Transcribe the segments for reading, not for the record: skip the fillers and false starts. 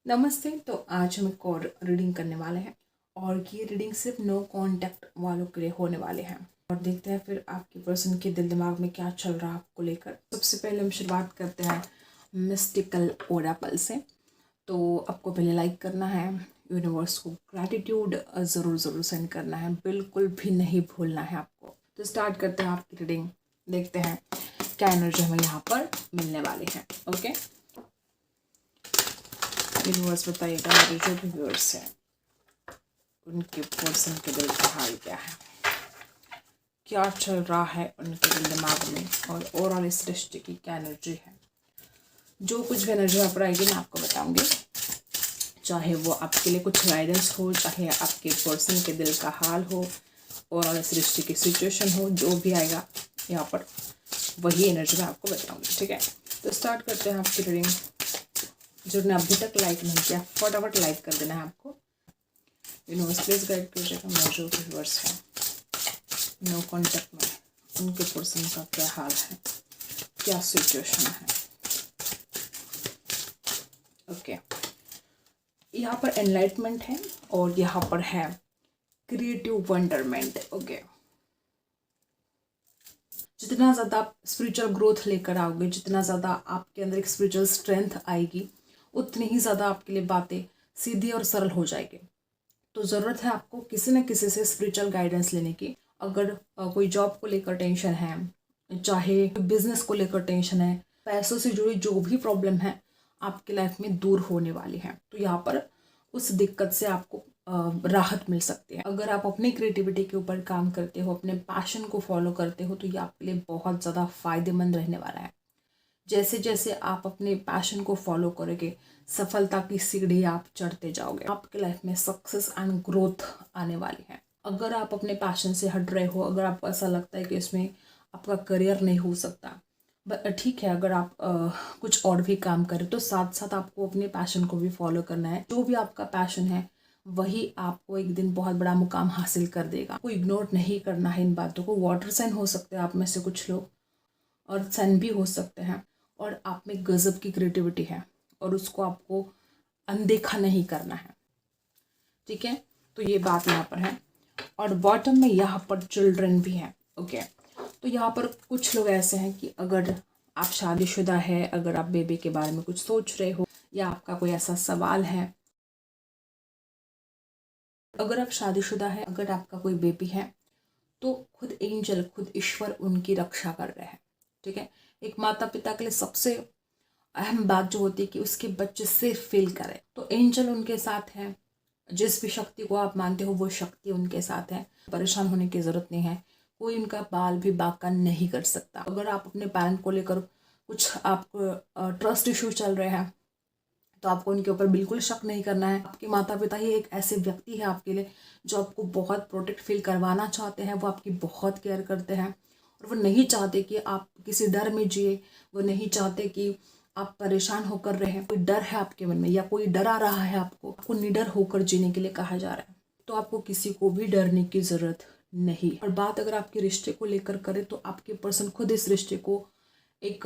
नमस्ते। तो आज हम एक और रीडिंग करने वाले हैं और ये रीडिंग सिर्फ नो कांटेक्ट वालों के लिए होने वाले हैं और देखते हैं फिर आपके पर्सन के दिल दिमाग में क्या चल रहा है आपको लेकर। सबसे पहले हम शुरुआत करते हैं मिस्टिकल ओरेकल से। तो आपको पहले लाइक करना है, यूनिवर्स को ग्रैटिट्यूड ज़रूर सेंड करना है, बिल्कुल भी नहीं भूलना है आपको। तो स्टार्ट करते हैं आपकी रीडिंग, देखते हैं क्या एनर्जी हमें यहाँ पर मिलने वाली है। ओके, यूनिवर्स बताइएगा मेरे जो भी व्यूअर्स हैं उनके पर्सन के दिल का हाल क्या है, क्या चल रहा है उनके दिल दिमाग में और ओवरऑल इस रिश्ते की क्या एनर्जी है। जो कुछ भी एनर्जी यहाँ पर आएगी मैं आपको बताऊंगी, चाहे वो आपके लिए कुछ गाइडेंस हो, चाहे आपके पर्सन के दिल का हाल हो, ओवरऑल इस रिश्ते की सिचुएशन हो, जो भी आएगा यहाँ पर वही एनर्जी मैं आपको बताऊंगी। ठीक है, तो स्टार्ट करते हैं आपकी रीडिंग। जिन्होंने अभी तक लाइक नहीं किया फटाफट लाइक कर देना है आपको। यूनिवर्स प्लीज गाइड कीजिएगा मेरे जो व्यूअर्स हैं नो कॉन्टेक्ट में उनके पर्सन का क्या हाल है, क्या सिचुएशन है। ओके, यहाँ पर एनलाइटमेंट है और यहाँ पर है क्रिएटिव वंडरमेंट। ओके, जितना ज़्यादा आप स्पिरिचुअल ग्रोथ लेकर आओगे, जितना ज़्यादा आपके अंदर एक स्पिरिचुअल स्ट्रेंथ आएगी, उतनी ही ज़्यादा आपके लिए बातें सीधी और सरल हो जाएगी। तो ज़रूरत है आपको किसी न किसी से स्पिरिचुअल गाइडेंस लेने की। अगर कोई जॉब को लेकर टेंशन है, चाहे बिजनेस को लेकर टेंशन है, पैसों से जुड़ी जो भी प्रॉब्लम है आपकी लाइफ में दूर होने वाली है, तो यहाँ पर उस दिक्कत से आपको राहत मिल सकती है। अगर आप अपनी क्रिएटिविटी के ऊपर काम करते हो, अपने पैशन को फॉलो करते हो, तो ये आपके लिए बहुत ज़्यादा फायदेमंद रहने वाला है। जैसे जैसे आप अपने पैशन को फॉलो करोगे, सफलता की सीढ़ी आप चढ़ते जाओगे, आपके लाइफ में सक्सेस एंड ग्रोथ आने वाली है। अगर आप अपने पैशन से हट रहे हो, अगर आपको ऐसा लगता है कि इसमें आपका करियर नहीं हो सकता, ठीक है, अगर आप कुछ और भी काम करें तो साथ साथ आपको अपने पैशन को भी फॉलो करना है। जो भी आपका पैशन है वही आपको एक दिन बहुत बड़ा मुकाम हासिल कर देगा। आपको इग्नोर नहीं करना है इन बातों को। वाटर साइन हो सकते हैं आप में से कुछ लोग, और सन भी हो सकते हैं, और आप में गजब की क्रिएटिविटी है और उसको आपको अनदेखा नहीं करना है। ठीक है, तो ये बात यहाँ पर है। और बॉटम में यहाँ पर चिल्ड्रन भी हैं। ओके, तो यहाँ पर कुछ लोग ऐसे हैं कि अगर आप शादीशुदा है, अगर आप बेबी के बारे में कुछ सोच रहे हो या आपका कोई ऐसा सवाल है, अगर आप शादीशुदा है, अगर आपका कोई बेबी है, तो खुद एंजल, खुद ईश्वर उनकी रक्षा कर रहे हैं। ठीक है, एक माता पिता के लिए सबसे अहम बात जो होती है कि उसके बच्चे सेफ फील करे, तो एंजल उनके साथ है। जिस भी शक्ति को आप मानते हो वो शक्ति उनके साथ है। परेशान होने की ज़रूरत नहीं है, कोई उनका बाल भी बांका नहीं कर सकता। अगर आप अपने पेरेंट को लेकर कुछ आपको ट्रस्ट इशू चल रहे हैं, तो आपको उनके ऊपर बिल्कुल शक नहीं करना है। आपके माता पिता ही एक ऐसे व्यक्ति है आपके लिए जो आपको बहुत प्रोटेक्ट फील करवाना चाहते हैं, वो आपकी बहुत केयर करते हैं और वो नहीं चाहते कि आप किसी डर में जिए, वो नहीं चाहते कि आप परेशान होकर रहे हैं। कोई डर है आपके मन में या कोई डरा रहा है आपको निडर होकर जीने के लिए कहा जा रहा है, तो आपको किसी को भी डरने की ज़रूरत नहीं। और बात अगर आपके रिश्ते को लेकर करें, तो आपके पर्सन खुद इस रिश्ते को एक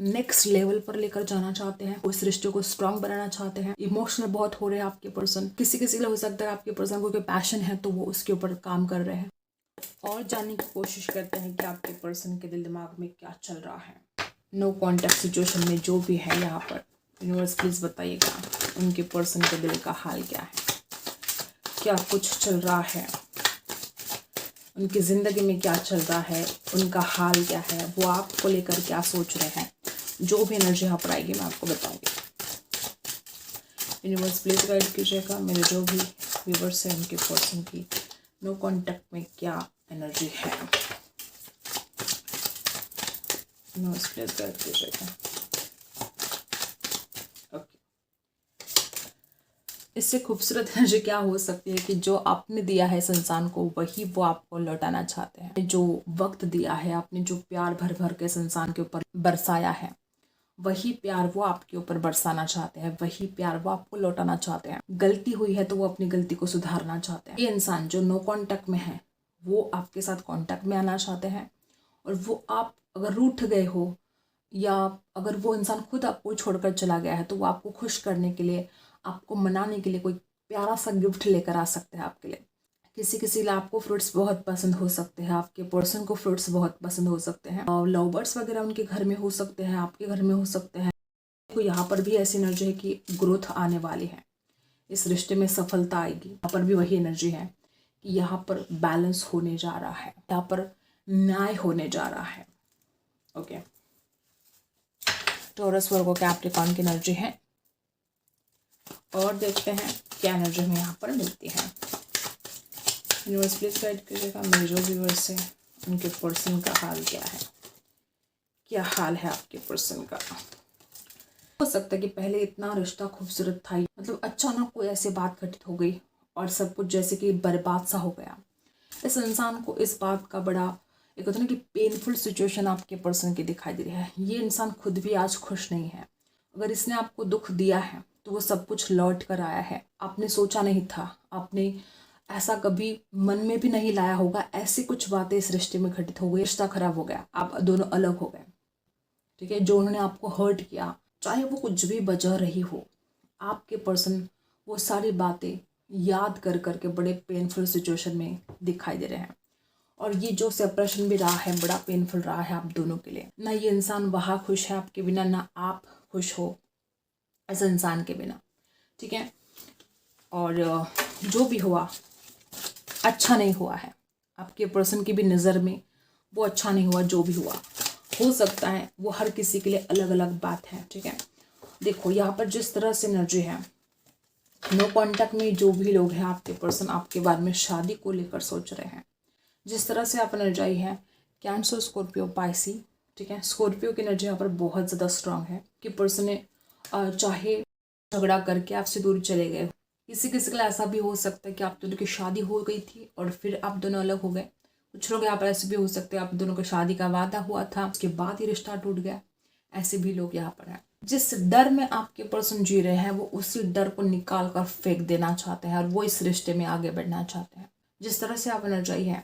नेक्स्ट लेवल पर लेकर जाना चाहते हैं, उस रिश्ते को स्ट्रांग बनाना चाहते हैं। इमोशनल बहुत हो रहे हैं आपके पर्सन। किसी किसी के लिए हो सकता है आपके पर्सन को कोई पैशन है तो वो उसके ऊपर काम कर रहे हैं। और जानने की कोशिश करते हैं कि आपके पर्सन के दिल दिमाग में क्या चल रहा है। नो कॉन्टैक्ट सिचुएशन में जो भी है यहाँ पर, यूनिवर्स प्लीज बताइएगा उनके पर्सन के दिल का हाल क्या है, क्या कुछ चल रहा है, उनकी ज़िंदगी में क्या चल रहा है, उनका हाल क्या है, वो आपको लेकर क्या सोच रहे हैं। जो भी एनर्जी यहाँ पर आएगी मैं आपको बताऊंगी। यूनिवर्स प्लीज गाइड कीजिएगा मेरे जो भी व्यूवर्स हैं उनके पर्सन की नो कॉन्टैक्ट में क्या एनर्जी है। यूनिवर्स प्लीज गाइड कीजिएगा। इससे खूबसूरत एनर्जी क्या हो सकती है कि जो आपने दिया है संसार को वही वो आपको लौटाना चाहते हैं। जो वक्त दिया है, आपने जो प्यार भर भर के संसार के ऊपर बरसाया है, वही प्यार वो आपके ऊपर बरसाना चाहते हैं, वही प्यार वो आपको लौटाना चाहते हैं। गलती हुई है तो वो अपनी गलती को सुधारना चाहते हैं। ये इंसान जो नो कांटेक्ट में है वो आपके साथ कांटेक्ट में आना चाहते हैं, और वो आप अगर रूठ गए हो या अगर वो इंसान खुद आपको छोड़कर चला गया है तो वो आपको खुश करने के लिए आपको मनाने के लिए कोई प्यारा सा गिफ्ट लेकर आ सकते हैं आपके लिए। किसी किसी लिए आपको फ्रूट्स बहुत पसंद हो सकते हैं, आपके पर्सन को फ्रूट्स बहुत पसंद हो सकते हैं, और लव बर्ड्स वगैरह उनके घर में हो सकते हैं, आपके घर में हो सकते हैं। तो यहाँ पर भी ऐसी एनर्जी है कि ग्रोथ आने वाली है, इस रिश्ते में सफलता आएगी। यहाँ पर भी वही एनर्जी है कि यहाँ पर बैलेंस होने जा रहा है, यहाँ पर न्याय होने जा रहा है। ओके, टॉरस वर्गो कैप्रिकॉर्न की एनर्जी है, और देखते हैं क्या एनर्जी हमें यहाँ पर मिलती है। यूनिवर्स प्लीज गाइड कीजिएगा मेरे व्यूअर्स से, उनके पर्सन का हाल क्या है, क्या हाल है आपके पर्सन का। हो सकता है कि पहले इतना रिश्ता खूबसूरत था, मतलब अचानक कोई ऐसी बात घटित हो गई और सब कुछ जैसे कि बर्बाद सा हो गया। इस इंसान को इस बात का बड़ा एक होता है ना कि पेनफुल सिचुएशन आपके पर्सन की दिखाई दे रही है। ये इंसान खुद भी आज खुश नहीं है। अगर इसने आपको दुख दिया है तो वो सब कुछ लौट कर आया है। आपने सोचा नहीं था, आपने ऐसा कभी मन में भी नहीं लाया होगा, ऐसी कुछ बातें इस रिश्ते में घटित हो गई, रिश्ता खराब हो गया, आप दोनों अलग हो गए। ठीक है, जो उन्होंने आपको हर्ट किया, चाहे वो कुछ भी वजह रही हो, आपके पर्सन वो सारी बातें याद कर करके बड़े पेनफुल सिचुएशन में दिखाई दे रहे हैं। और ये जो सेपरेशन भी रहा है बड़ा पेनफुल रहा है आप दोनों के लिए। ना ये इंसान वहाँ खुश है आपके बिना, ना आप खुश हो इस इंसान के बिना। ठीक है, और जो भी हुआ अच्छा नहीं हुआ है, आपके पर्सन की भी नज़र में वो अच्छा नहीं हुआ। जो भी हुआ हो सकता है वो हर किसी के लिए अलग अलग बात है। ठीक है, देखो यहाँ पर जिस तरह से एनर्जी है, नो कांटेक्ट में जो भी लोग हैं आपके पर्सन आपके बारे में शादी को लेकर सोच रहे हैं, जिस तरह से आप एनर्जी है कैंसर, स्कॉर्पियो, पाइसी। ठीक है, स्कॉर्पियो की एनर्जी यहाँ पर बहुत ज़्यादा स्ट्रांग है कि पर्सन ने चाहे झगड़ा करके आपसे दूर चले गए, किसी किसी के लिए ऐसा भी हो सकता है कि आप दोनों की शादी हो गई थी और फिर आप दोनों अलग हो गए। कुछ लोग यहाँ पर ऐसे भी हो सकते हैं आप दोनों का शादी का वादा हुआ था, उसके बाद ही रिश्ता टूट गया। ऐसे भी लोग यहाँ पर हैं। जिस डर में आपके पर्सन जी रहे हैं वो उसी डर को निकाल कर फेंक देना चाहते हैं और वो इस रिश्ते में आगे बढ़ना चाहते हैं। जिस तरह से आप एनर्जी है,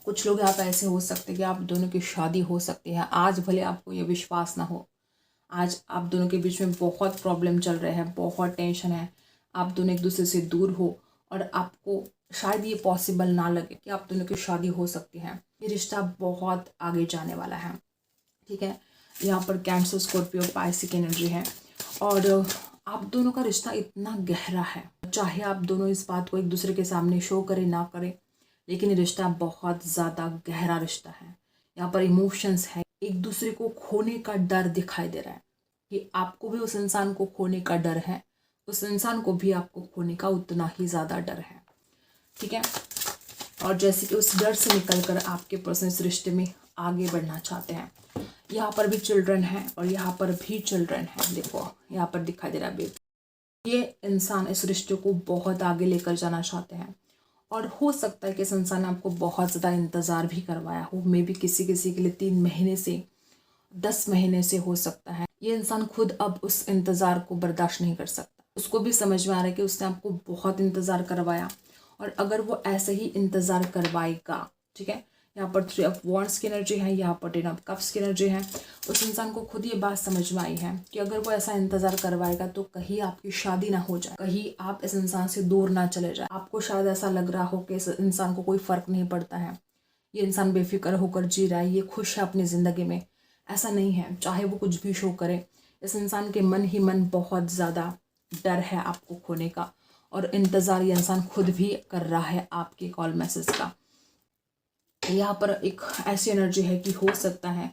कुछ लोग यहाँ पर ऐसे हो सकते हैं कि आप दोनों की शादी हो सकती है। आज भले आपको ये विश्वास ना हो, आज आप दोनों के बीच में बहुत प्रॉब्लम चल रहे हैं, बहुत टेंशन है, आप दोनों एक दूसरे से दूर हो और आपको शायद ये पॉसिबल ना लगे कि आप दोनों की शादी हो सकती है। ये रिश्ता बहुत आगे जाने वाला है। ठीक है, यहाँ पर कैंसर, स्कॉर्पियो, पाइसी की एनर्जी है और आप दोनों का रिश्ता इतना गहरा है, चाहे आप दोनों इस बात को एक दूसरे के सामने शो करें ना करें, लेकिन ये रिश्ता बहुत ज़्यादा गहरा रिश्ता है। यहाँ पर इमोशंस है, एक दूसरे को खोने का डर दिखाई दे रहा है कि आपको भी उस इंसान को खोने का डर है, उस इंसान को भी आपको खोने का उतना ही ज़्यादा डर है। ठीक है, और जैसे कि उस डर से निकलकर आपके पर्सन इस रिश्ते में आगे बढ़ना चाहते हैं। यहाँ पर भी चिल्ड्रन है और यहाँ पर भी चिल्ड्रन है। देखो यहाँ पर दिखाई दे रहा है बेबी। ये इंसान इस रिश्ते को बहुत आगे लेकर जाना चाहते हैं और हो सकता है कि इस इंसान ने आपको बहुत ज़्यादा इंतज़ार भी करवाया हो। मे बी किसी किसी के लिए 3 महीने से 10 महीने से हो सकता है। ये इंसान खुद अब उस इंतज़ार को बर्दाश्त नहीं कर सकता। उसको भी समझ में आ रहा है कि उसने आपको बहुत इंतज़ार करवाया और अगर वो ऐसे ही इंतज़ार करवाएगा, ठीक है, यहाँ पर 3 ऑफ वॉन्ड्स की एनर्जी है, यहाँ पर 10 ऑफ कप्स की एनर्जी है। उस इंसान को खुद ये बात समझ में आई है कि अगर वो ऐसा इंतज़ार करवाएगा तो कहीं आपकी शादी ना हो जाए, कहीं आप इस इंसान से दूर ना चले जाए। आपको शायद ऐसा लग रहा हो कि इस इंसान को कोई फ़र्क नहीं पड़ता है, ये इंसान बेफिक्र होकर जी रहा है, ये खुश है अपनी ज़िंदगी में। ऐसा नहीं है, चाहे वो कुछ भी शो करे, इस इंसान के मन ही मन बहुत ज़्यादा डर है आपको खोने का और इंतज़ार ये इंसान खुद भी कर रहा है आपके कॉल मैसेज का। यहाँ पर एक ऐसी एनर्जी है कि हो सकता है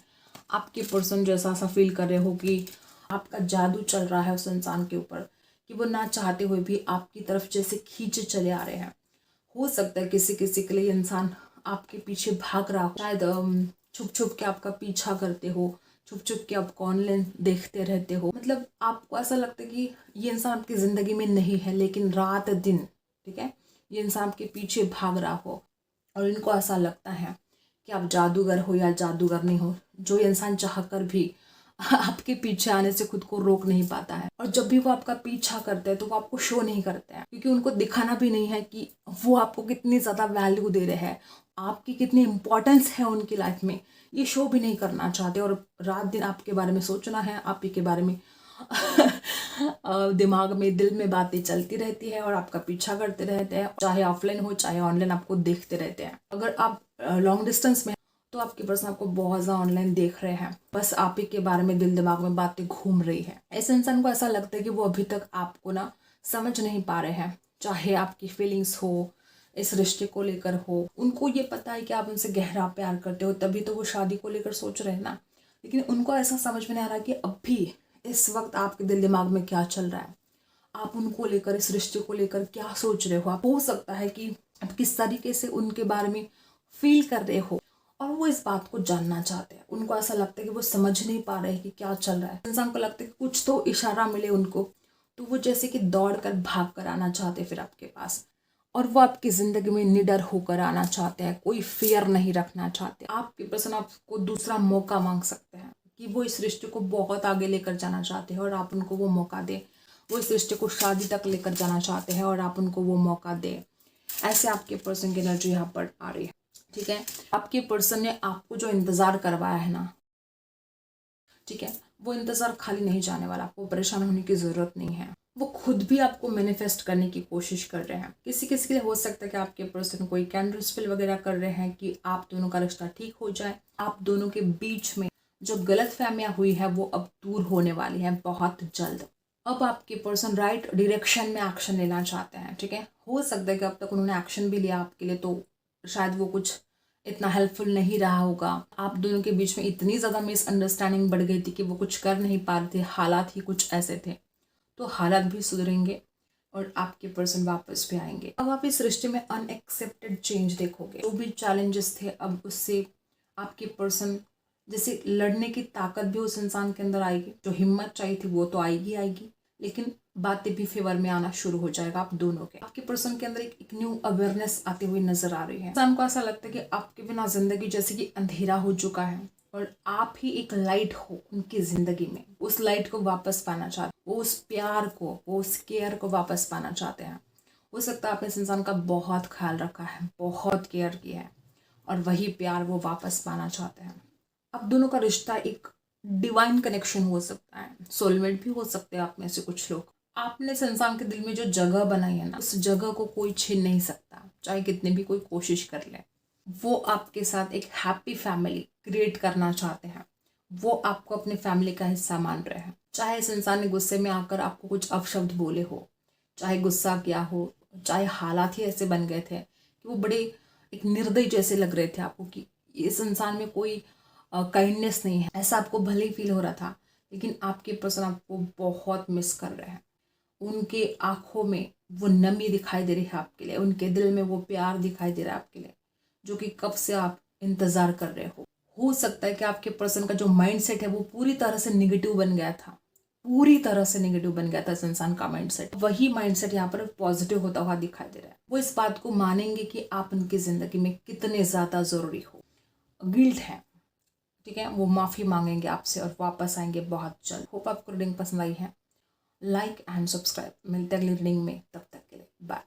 आपके पर्सन जैसा सा फील कर रहे हो कि आपका जादू चल रहा है उस इंसान के ऊपर, कि वो ना चाहते हुए भी आपकी तरफ जैसे खींचे चले आ रहे हैं। हो सकता है किसी किसी के लिए इंसान आपके पीछे भाग रहा हो, शायद छुप छुप के आपका पीछा करते हो, छुप छुप के आप ऑनलाइन देखते रहते हो। मतलब आपको ऐसा लगता है कि ये इंसान आपकी ज़िंदगी में नहीं है, लेकिन रात दिन, ठीक है, ये इंसान आपके पीछे भाग रहा हो और इनको ऐसा लगता है कि आप जादूगर हो या जादूगर नहीं हो। जो इंसान चाहकर भी आपके पीछे आने से खुद को रोक नहीं पाता है और जब भी वो आपका पीछा करते हैं तो वो आपको शो नहीं करते हैं, क्योंकि उनको दिखाना भी नहीं है कि वो आपको कितनी ज़्यादा वैल्यू दे रहे हैं, आपकी कितनी इंपॉर्टेंस है उनकी लाइफ में। ये शो भी नहीं करना चाहते और रात दिन आपके बारे में सोचना है, आप ही के बारे में दिमाग में, दिल में बातें चलती रहती है और आपका पीछा करते रहते हैं, चाहे ऑफलाइन हो चाहे ऑनलाइन आपको देखते रहते हैं। अगर आप लॉन्ग डिस्टेंस में तो आपकी पर्सन आपको बहुत ज़्यादा ऑनलाइन देख रहे हैं, बस आप ही के बारे में दिल दिमाग में बातें घूम रही है। ऐसे इंसान को ऐसा लगता है कि वो अभी तक आपको ना समझ नहीं पा रहे हैं, चाहे आपकी फीलिंग्स हो, इस रिश्ते को लेकर हो। उनको ये पता है कि आप उनसे गहरा प्यार करते हो, तभी तो वो शादी को लेकर सोच रहे हैं ना। लेकिन उनको ऐसा समझ में नहीं आ रहा कि अभी इस वक्त आपके दिल दिमाग में क्या चल रहा है, आप उनको लेकर, इस रिश्ते को लेकर क्या सोच रहे हो। आप हो सकता है कि आप किस तरीके से उनके बारे में फील कर रहे हो, और वो इस बात को जानना चाहते हैं। उनको ऐसा लगता है कि वो समझ नहीं पा रहे कि क्या चल रहा है। इंसान को लगता है कि कुछ तो इशारा मिले उनको, तो वो जैसे कि दौड़ कर भाग कर आना चाहते हैं फिर आपके पास, और वो आपकी ज़िंदगी में निडर होकर आना चाहते हैं, कोई फियर नहीं रखना चाहते। आपकी पर्सन आपको दूसरा मौका मांग सकते हैं कि वो इस रिश्ते को बहुत आगे लेकर जाना चाहते हैं और आप उनको वो मौका दें। वो इस रिश्ते को शादी तक लेकर जाना चाहते हैं और आप उनको वो मौका दें। ऐसे आपके पर्सन की एनर्जी यहाँ पर आ रही है, ठीक है। आपके पर्सन ने आपको जो इंतज़ार करवाया है ना, ठीक है, वो इंतज़ार खाली नहीं जाने वाला। आपको परेशान होने की ज़रूरत नहीं है। वो खुद भी आपको मैनिफेस्ट करने की कोशिश कर रहे हैं। किसी किसी के लिए हो सकता है कि आपके पर्सन कोई कैंडल स्पेल वगैरह कर रहे हैं कि आप दोनों का रिश्ता ठीक हो जाए। आप दोनों के बीच में जो गलतफहमियां हुई है वो अब दूर होने वाली है बहुत जल्द। अब आपके पर्सन राइट डायरेक्शन में एक्शन लेना चाहते हैं, ठीक है। हो सकता है कि अब तक उन्होंने एक्शन भी लिया आपके लिए, तो शायद वो कुछ इतना हेल्पफुल नहीं रहा होगा। आप दोनों के बीच में इतनी ज़्यादा मिसअंडरस्टैंडिंग बढ़ गई थी कि वो कुछ कर नहीं पा रहे थे, हालात ही कुछ ऐसे थे। तो हालात भी सुधरेंगे और आपके पर्सन वापस भी आएंगे। अब आप इस रिश्ते में अनएक्सेप्टेड चेंज देखोगे। जो भी चैलेंजेस थे अब उससे आपके पर्सन जैसे लड़ने की ताकत भी उस इंसान के अंदर आएगी। जो हिम्मत चाहिए थी वो तो आएगी आएगी, लेकिन बातें भी फेवर में आना शुरू हो जाएगा आप दोनों के। आपके पर्सन के अंदर एक न्यू अवेयरनेस आते हुए नजर आ रही है। इंसान को ऐसा लगता है कि आपके बिना जिंदगी जैसे कि अंधेरा हो चुका है और आप ही एक लाइट हो उनकी जिंदगी में। उस लाइट को वापस पाना चाहते, वो उस प्यार को, वो उस केयर को वापस पाना चाहते हैं। हो सकता है आपने इस इंसान का बहुत ख्याल रखा है, बहुत केयर किया है, और वही प्यार वो वापस पाना चाहते हैं। अब दोनों का रिश्ता एक डिवाइन कनेक्शन हो सकता है, सोलमेट भी हो सकते हैं आप में से कुछ लोग। आपने इस इंसान के दिल में जो जगह बनाई है ना, उस जगह को कोई छीन नहीं सकता, चाहे कितनी भी कोई कोशिश कर ले। वो आपके साथ एक हैप्पी फैमिली क्रिएट करना चाहते हैं। वो आपको अपनी फैमिली का हिस्सा मान रहे हैं। चाहे इस इंसान ने गुस्से में आकर आपको कुछ अपशब्द बोले हो, चाहे गुस्सा किया हो, चाहे हालात ही ऐसे बन गए थे कि वो बड़े एक निर्दयी जैसे लग रहे थे आपको कि इस इंसान में कोई काइंडनेस नहीं है, ऐसा आपको भले ही फील हो रहा था। लेकिन आपके पर्सन आपको बहुत मिस कर रहे हैं। उनके आंखों में वो नमी दिखाई दे रही है आपके लिए, उनके दिल में वो प्यार दिखाई दे रहा है आपके लिए, जो कि कब से आप इंतजार कर रहे हो। सकता है कि आपके पर्सन का जो माइंडसेट है वो पूरी तरह से निगेटिव बन गया था, पूरी तरह से निगेटिव बन गया था इस इंसान का माइंडसेट। वही माइंडसेट यहाँ पर पॉजिटिव होता हुआ दिखाई दे रहा है। वो इस बात को मानेंगे कि आप उनकी जिंदगी में कितने ज्यादा जरूरी हो। गिल्ट है, ठीक है, वो माफी मांगेंगे आपसे और वापस आएंगे बहुत जल्द। होप आपको रीडिंग पसंद आई है। Like and subscribe. मिलते हैं अगली रीडिंग में, तब तक के लिए बाय।